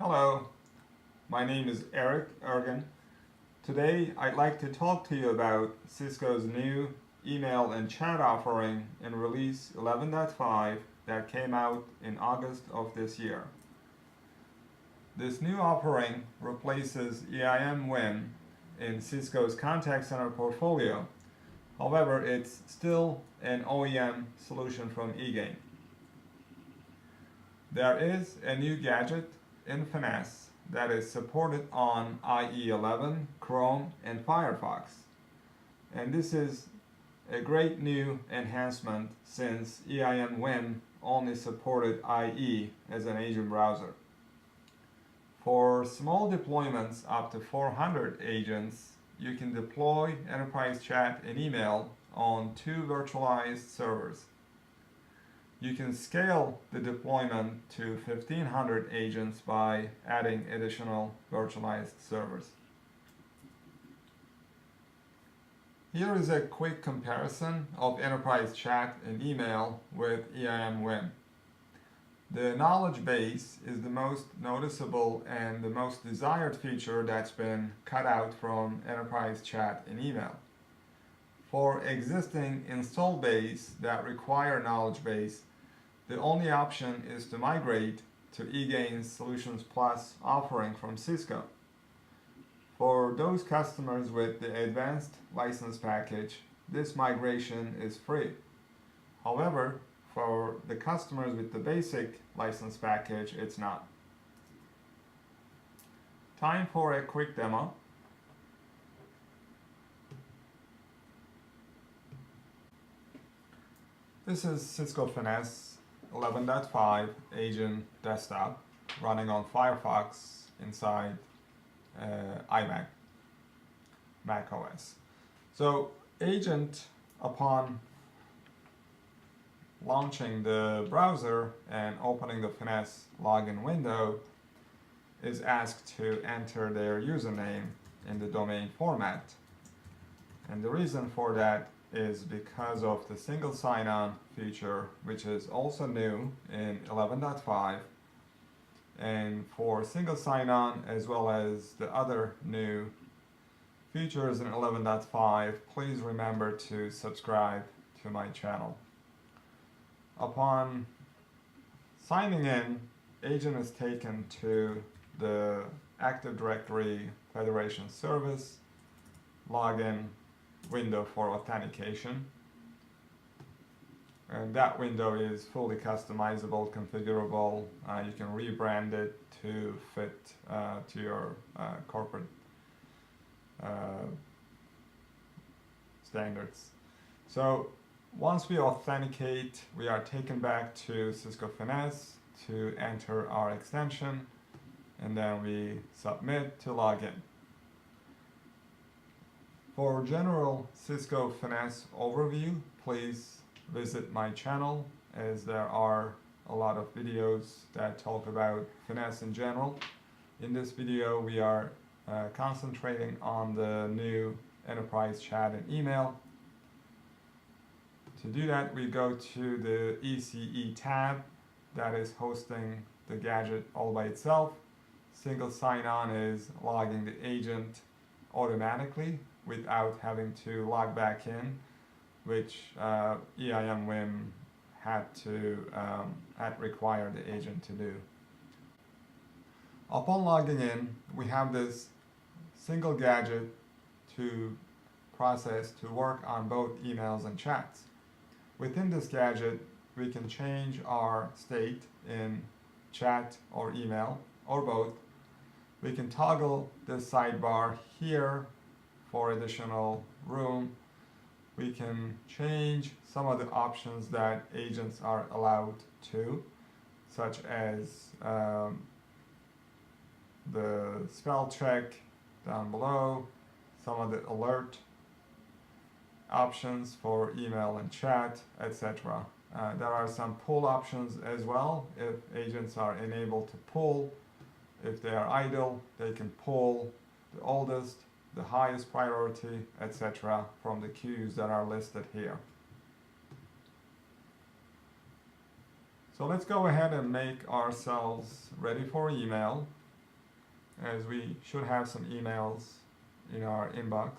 Hello, my name is Eric Ergen. Today I'd like to talk to you about Cisco's new email and chat offering in release 11.5 that came out in August of this year. This new offering replaces EIM WIM in Cisco's contact center portfolio. However, it's still an OEM solution from eGain. There is a new gadget in Finesse that is supported on IE 11, Chrome, and Firefox. And this is a great new enhancement since EIM WIM only supported IE as an agent browser. For small deployments up to 400 agents, you can deploy enterprise chat and email on 2 virtualized servers. You can scale the deployment to 1,500 agents by adding additional virtualized servers. Here is a quick comparison of enterprise chat and email with EIM WIM. The knowledge base is the most noticeable and the most desired feature that's been cut out from enterprise chat and email. For existing install base that require knowledge base, the only option is to migrate to eGain's Solutions Plus offering from Cisco. For those customers with the advanced license package, this migration is free. However, for the customers with the basic license package, it's not. Time for a quick demo. This is Cisco Finesse 11.5 Agent Desktop running on Firefox inside iMac, Mac OS. So Agent, upon launching the browser and opening the Finesse login window, is asked to enter their username in the domain format. And the reason for that is because of the single sign-on feature, which is also new in 11.5. And for single sign-on as well as the other new features in 11.5, please remember to subscribe to my channel. Upon signing in, agent is taken to the Active Directory Federation Service login window for authentication, and that window is fully customizable, configurable. You can rebrand it to fit to your corporate standards. So once we authenticate, we are taken back to Cisco Finesse to enter our extension, and then we submit to log in. For general Cisco Finesse overview, please visit my channel, as there are a lot of videos that talk about Finesse in general. In this video, we are concentrating on the new enterprise chat and email. To do that, we go to the ECE tab that is hosting the gadget all by itself. Single sign-on is logging the agent automatically without having to log back in, which EIM WIM had required the agent to do. Upon logging in, we have this single gadget to process to work on both emails and chats. Within this gadget, we can change our state in chat or email, or both. We can toggle this sidebar here for additional room. We can change some of the options that agents are allowed to, such as the spell check down below, some of the alert options for email and chat, etc. There are some pull options as well. If agents are enabled to pull, if they are idle, they can pull the oldest, the highest priority, etc. from the queues that are listed here. So let's go ahead and make ourselves ready for email. as we should have some emails in our inbox.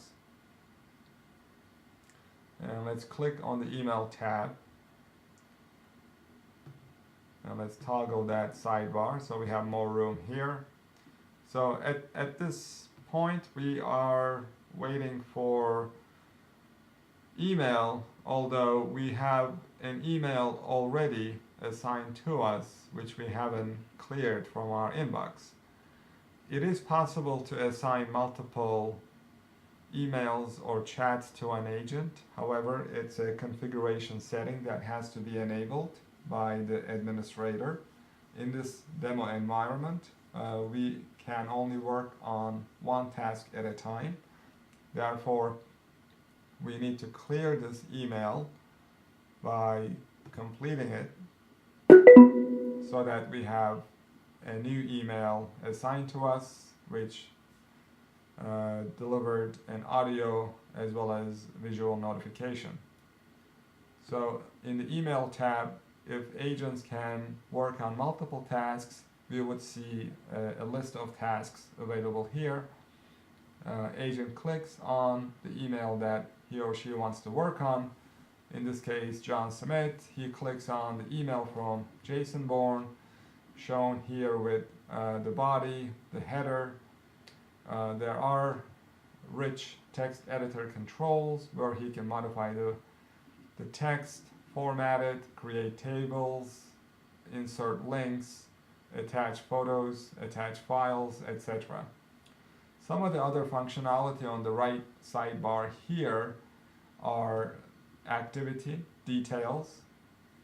And let's click on the email tab. And let's toggle that sidebar so we have more room here. So at this point we are waiting for email, although we have an email already assigned to us which we haven't cleared from our inbox. It is possible to assign multiple emails or chats to an agent. However, it's a configuration setting that has to be enabled by the administrator. In this demo environment, we can only work on one task at a time. Therefore, we need to clear this email by completing it so that we have a new email assigned to us which delivered an audio as well as visual notification. So in the email tab, if agents can work on multiple tasks, we would see a list of tasks available here. Agent clicks on the email that he or she wants to work on. In this case, John Smith. He clicks on the email from Jason Bourne, shown here with the body, the header. There are rich text editor controls where he can modify the text, format it, create tables, insert links, attach photos, attach files, etc. Some of the other functionality on the right sidebar here are activity details.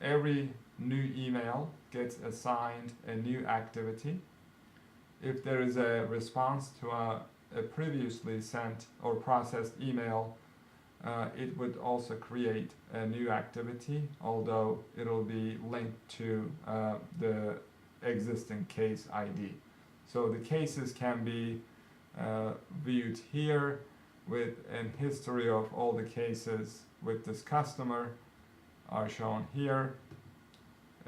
Every new email gets assigned a new activity. If there is a response to a previously sent or processed email, it would also create a new activity, although it'll be linked to the existing case ID. So the cases can be viewed here with an history of all the cases with this customer are shown here.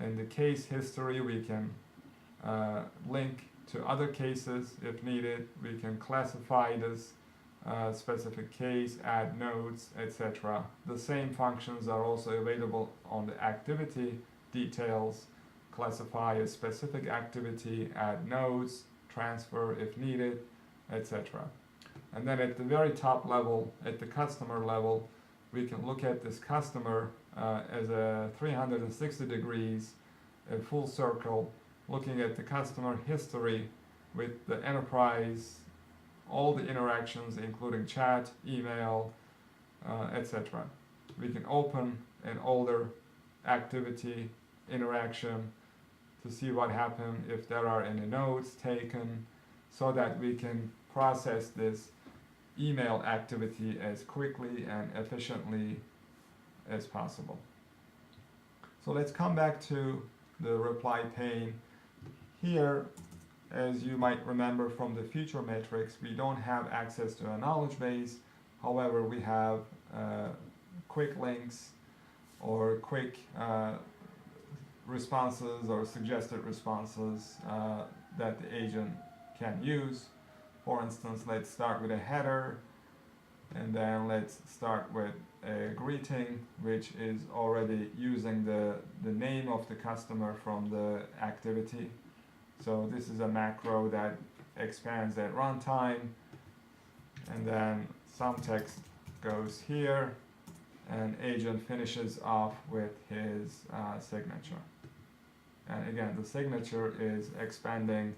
In the case history, we can link to other cases if needed. We can classify this specific case, add notes, etc. The same functions are also available on the activity details. Classify a specific activity, add notes, transfer if needed, etc. And then at the very top level, at the customer level, we can look at this customer as a 360 degrees, a full circle, looking at the customer history with the enterprise, all the interactions including chat, email, etc. We can open an older activity interaction to see what happened, if there are any notes taken, so that we can process this email activity as quickly and efficiently as possible. So let's come back to the reply pane. Here, as you might remember from the feature matrix, we don't have access to a knowledge base. However, we have quick links or quick responses or suggested responses that the agent can use. For instance, let's start with a header, and then let's start with a greeting, which is already using the name of the customer from the activity. So this is a macro that expands at runtime, and then some text goes here, and agent finishes off with his signature. And again, the signature is expanding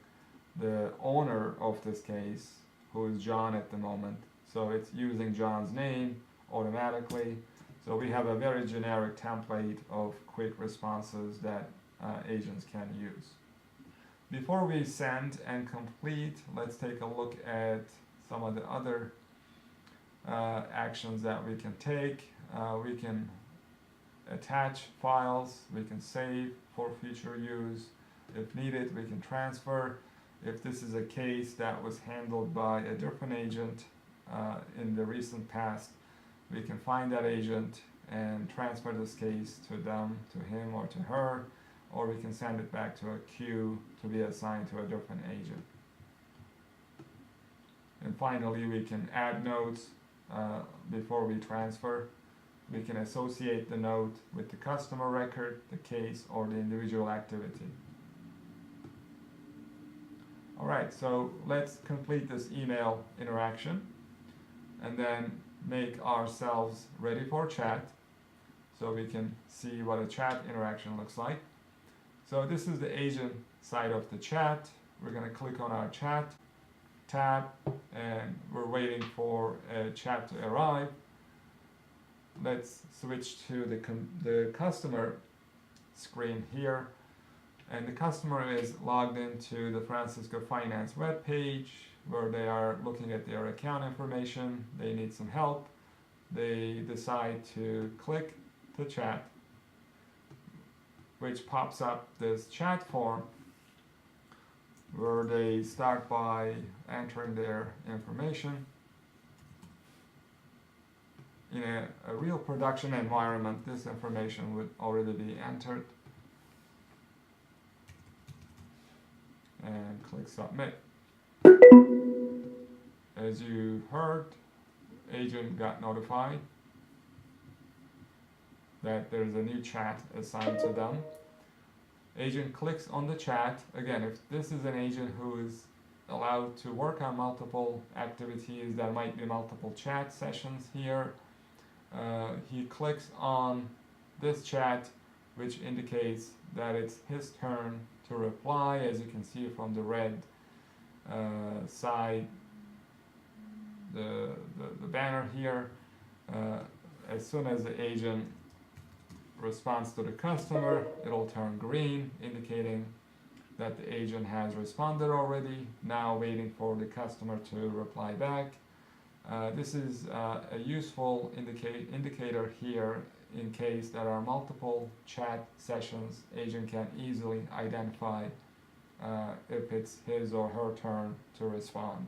the owner of this case, who is John at the moment. So it's using John's name automatically. So we have a very generic template of quick responses that agents can use. Before we send and complete, let's take a look at some of the other actions that we can take. We can attach files, we can save for future use. If needed, we can transfer. If this is a case that was handled by a different agent in the recent past, we can find that agent and transfer this case to them, to him or to her, or we can send it back to a queue to be assigned to a different agent. And finally, we can add notes before we transfer. We can associate the note with the customer record, the case, or the individual activity. Alright, so let's complete this email interaction and then make ourselves ready for chat so we can see what a chat interaction looks like. So this is the agent side of the chat. We're going to click on our chat tab and we're waiting for a chat to arrive. Let's switch to the customer screen here, and the customer is logged into the Cisco Finance web page where they are looking at their account information. They need some help. They decide to click the chat, which pops up this chat form where they start by entering their information. In a real production environment, this information would already be entered. And click submit. As you heard, agent got notified that there's a new chat assigned to them. Agent clicks on the chat. Again, if this is an agent who is allowed to work on multiple activities, there might be multiple chat sessions here. He clicks on this chat, which indicates that it's his turn to reply. As you can see from the red side, the banner here, as soon as the agent responds to the customer, it'll turn green, indicating that the agent has responded already, now waiting for the customer to reply back. This is a useful indicator here in case there are multiple chat sessions. Agent can easily identify if it's his or her turn to respond.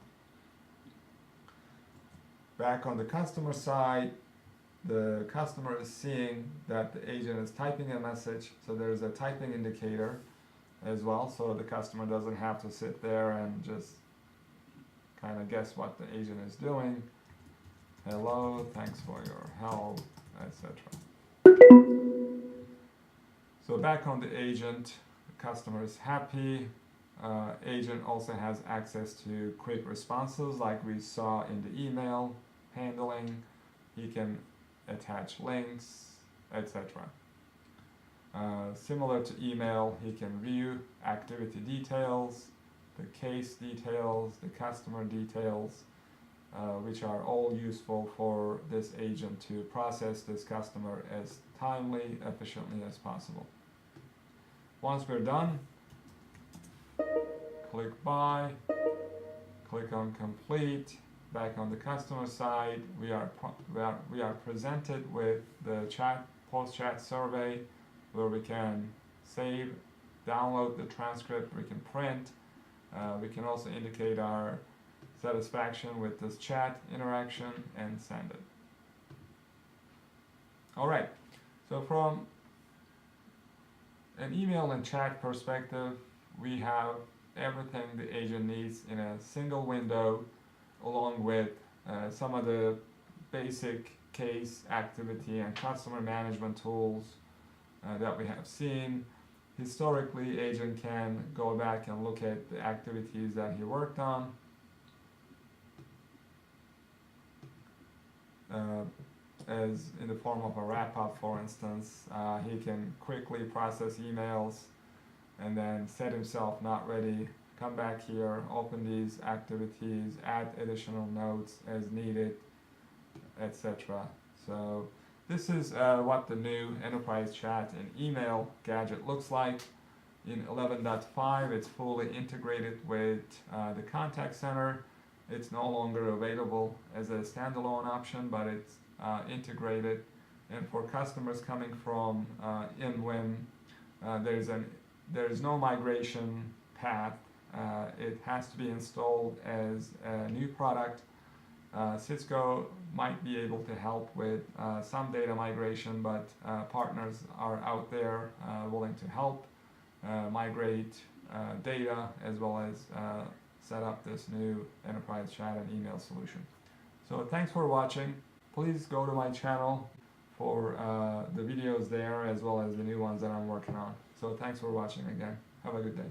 Back on the customer side, the customer is seeing that the agent is typing a message, so there's a typing indicator as well, so the customer doesn't have to sit there and just kind of guess what the agent is doing. Hello, thanks for your help, etc. So back on the agent, the customer is happy. Agent also has access to quick responses like we saw in the email handling. He can attach links, etc. Similar to email, he can view activity details, the case details, the customer details, which are all useful for this agent to process this customer as timely, efficiently as possible. Once we're done, click buy, click on complete. Back on the customer side, we are presented with the post-chat survey where we can save, download the transcript, we can print, we can also indicate our satisfaction with this chat interaction and send it. Alright, so from an email and chat perspective, we have everything the agent needs in a single window, along with some of the basic case, activity, and customer management tools that we have seen. Historically, agent can go back and look at the activities that he worked on. As in the form of a wrap-up, for instance, he can quickly process emails and then set himself not ready, come back here, open these activities, add additional notes as needed, etc. So this is what the new enterprise chat and email gadget looks like. In 11.5, it's fully integrated with the contact center. It's no longer available as a standalone option, but it's integrated. And for customers coming from InWin, there is no migration path. It has to be installed as a new product. Cisco might be able to help with some data migration, but partners are out there willing to help migrate data as well as set up this new enterprise chat and email solution. So thanks for watching. Please go to my channel for the videos there as well as the new ones that I'm working on. So thanks for watching again. Have a good day.